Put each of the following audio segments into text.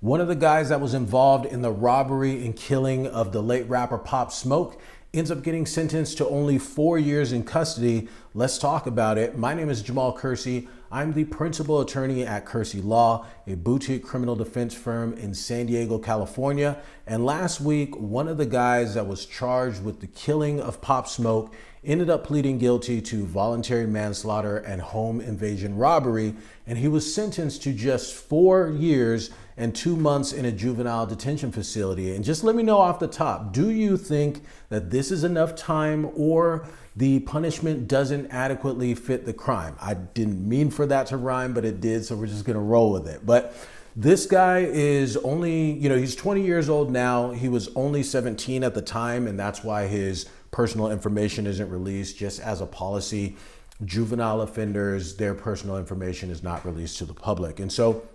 One of the guys that was involved in the robbery and killing of the late rapper Pop Smoke ends up getting sentenced to only 4 years in custody. Let's talk about it. My name is Jamahl Kersey. I'm the principal attorney at Kersey Law, a boutique criminal defense firm in San Diego, California. And last week, one of the guys that was charged with the killing of Pop Smoke ended up pleading guilty to voluntary manslaughter and home invasion robbery. And he was sentenced to just 4 years and 2 months in a juvenile detention facility. And just let me know off the top, do you think that this is enough time or the punishment doesn't adequately fit the crime? I didn't mean for that to rhyme, but it did, so we're just gonna roll with it. But this guy is only, he's 20 years old now. He was only 17 at the time, and that's why his personal information isn't released. Just as a policy, juvenile offenders, their personal information is not released to the public. And so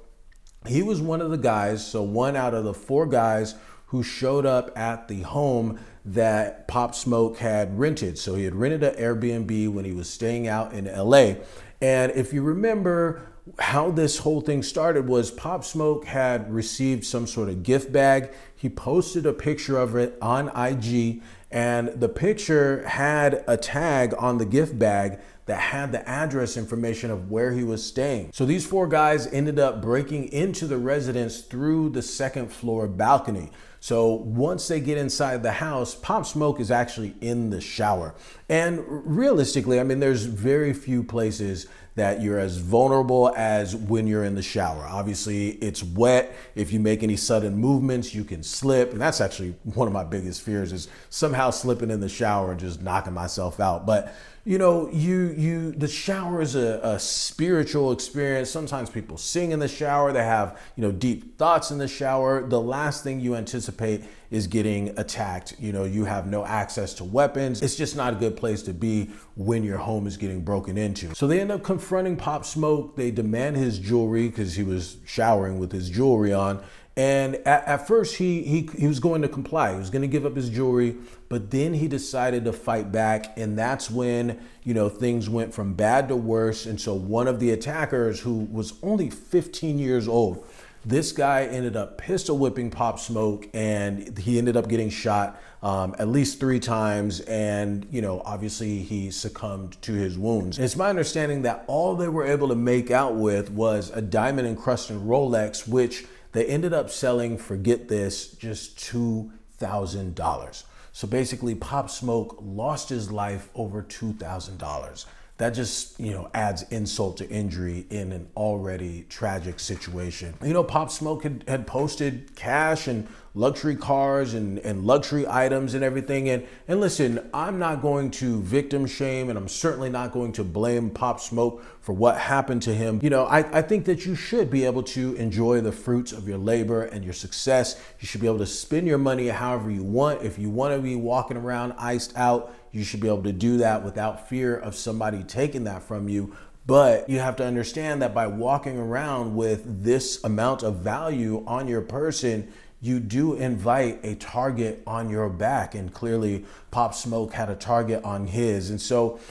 he was one of the guys, so one out of the 4 guys who showed up at the home that Pop Smoke had rented. So he had rented an Airbnb when he was staying out in LA. And if you remember how this whole thing started, was Pop Smoke had received some sort of gift bag. He posted a picture of it on IG, and the picture had a tag on the gift bag that had the address information of where he was staying. So these 4 guys ended up breaking into the residence through the 2nd floor balcony. So once they get inside the house, Pop Smoke is actually in the shower. And realistically, I mean, there's very few places that you're as vulnerable as when you're in the shower. Obviously, it's wet. If you make any sudden movements, you can slip. And that's actually one of my biggest fears, is somehow slipping in the shower and just knocking myself out. But the shower is a spiritual experience. Sometimes people sing in the shower. They have, deep thoughts in the shower. The last thing you anticipate is getting attacked. You have no access to weapons. It's just not a good place to be when your home is getting broken into. So they end up confronting Pop Smoke. They demand his jewelry because he was showering with his jewelry on. And at first he was going to comply. He was going to give up his jewelry, but then he decided to fight back. And that's when, things went from bad to worse. And so one of the attackers, who was only 15 years old, this guy ended up pistol whipping Pop Smoke, and he ended up getting shot at least 3 times. And, obviously he succumbed to his wounds. And it's my understanding that all they were able to make out with was a diamond encrusted Rolex, which they ended up selling, forget this, just $2,000. So basically, Pop Smoke lost his life over $2,000. That just, adds insult to injury in an already tragic situation. Pop Smoke had posted cash and luxury cars and luxury items and everything. And listen, I'm not going to victim shame, and I'm certainly not going to blame Pop Smoke for what happened to him. I think that you should be able to enjoy the fruits of your labor and your success. You should be able to spend your money however you want. If you want to be walking around iced out, you should be able to do that without fear of somebody taking that from you. But you have to understand that by walking around with this amount of value on your person, you do invite a target on your back. And clearly Pop Smoke had a target on his. And so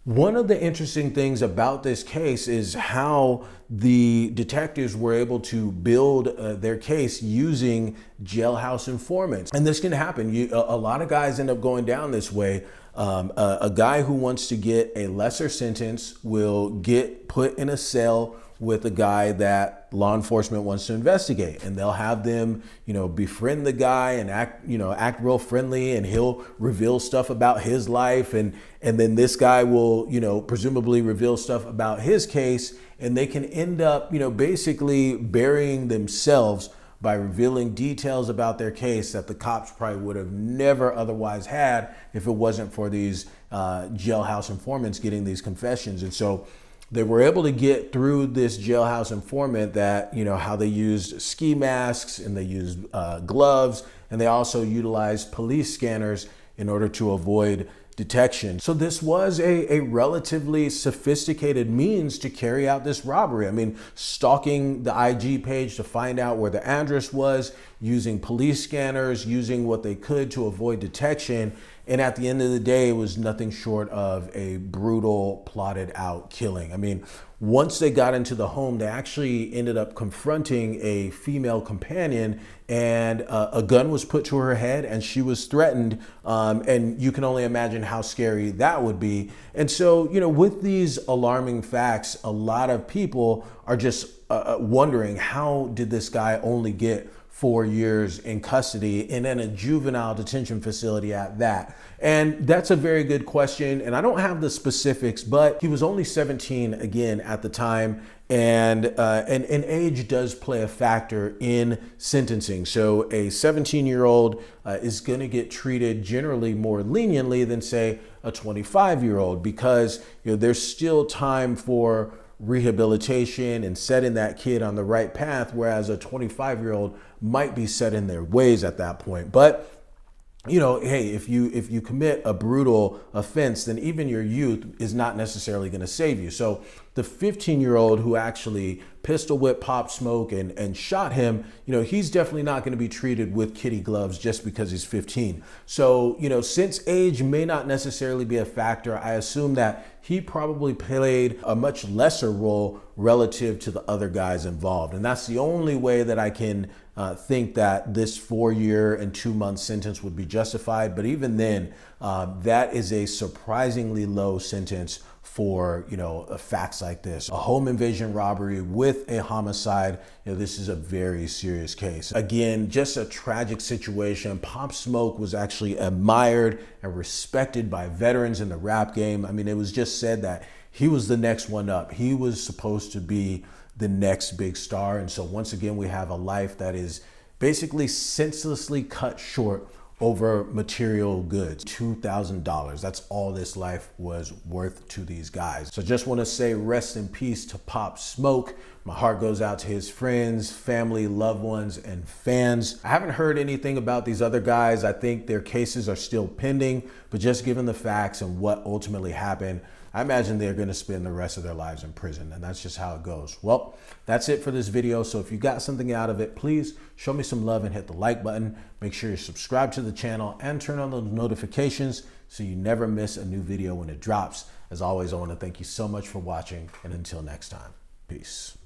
one of the interesting things about this case is how the detectives were able to build their case using jailhouse informants. And this can happen. A lot of guys end up going down this way. A guy who wants to get a lesser sentence will get put in a cell with a guy that law enforcement wants to investigate, and they'll have them, befriend the guy and act real friendly, and he'll reveal stuff about his life, and then this guy will, presumably reveal stuff about his case, and they can end up, basically burying themselves by revealing details about their case that the cops probably would have never otherwise had if it wasn't for these jailhouse informants getting these confessions. And so they were able to get through this jailhouse informant that, how they used ski masks, and they used gloves, and they also utilized police scanners in order to avoid detection. So this was a relatively sophisticated means to carry out this robbery. I mean, stalking the IG page to find out where the address was, using police scanners, using what they could to avoid detection. And at the end of the day, it was nothing short of a brutal, plotted out killing. I mean, once they got into the home, they actually ended up confronting a female companion, and a gun was put to her head and she was threatened. And you can only imagine how scary that would be. And so, with these alarming facts, a lot of people are just wondering, how did this guy only get 4 years in custody and in a juvenile detention facility at that? And that's a very good question. And I don't have the specifics, but he was only 17 again at the time. And age does play a factor in sentencing. So a 17-year-old is going to get treated generally more leniently than, say, a 25-year-old, because there's still time for rehabilitation and setting that kid on the right path, whereas a 25-year-old might be set in their ways at that point. But hey, if you commit a brutal offense, then even your youth is not necessarily going to save you. So the 15-year-old who actually pistol whipped Pop Smoke and shot him, he's definitely not going to be treated with kitty gloves just because he's 15. So, since age may not necessarily be a factor, I assume that he probably played a much lesser role relative to the other guys involved. And that's the only way that I can think that this 4-year and 2-month sentence would be justified. But even then, that is a surprisingly low sentence for facts like this. A home invasion robbery with a homicide. This is a very serious case. Again, just a tragic situation. Pop Smoke was actually admired and respected by veterans in the rap game. I mean, it was just said that he was the next one up. He was supposed to be the next big star. And so once again, we have a life that is basically senselessly cut short over material goods. $2,000. That's all this life was worth to these guys. So just want to say rest in peace to Pop Smoke. My heart goes out to his friends, family, loved ones, and fans. I haven't heard anything about these other guys. I think their cases are still pending, but just given the facts and what ultimately happened, I imagine they're going to spend the rest of their lives in prison, and that's just how it goes. Well, that's it for this video. So if you got something out of it, please show me some love and hit the like button. Make sure you subscribe to the channel and turn on those notifications so you never miss a new video when it drops. As always, I want to thank you so much for watching, and until next time, peace.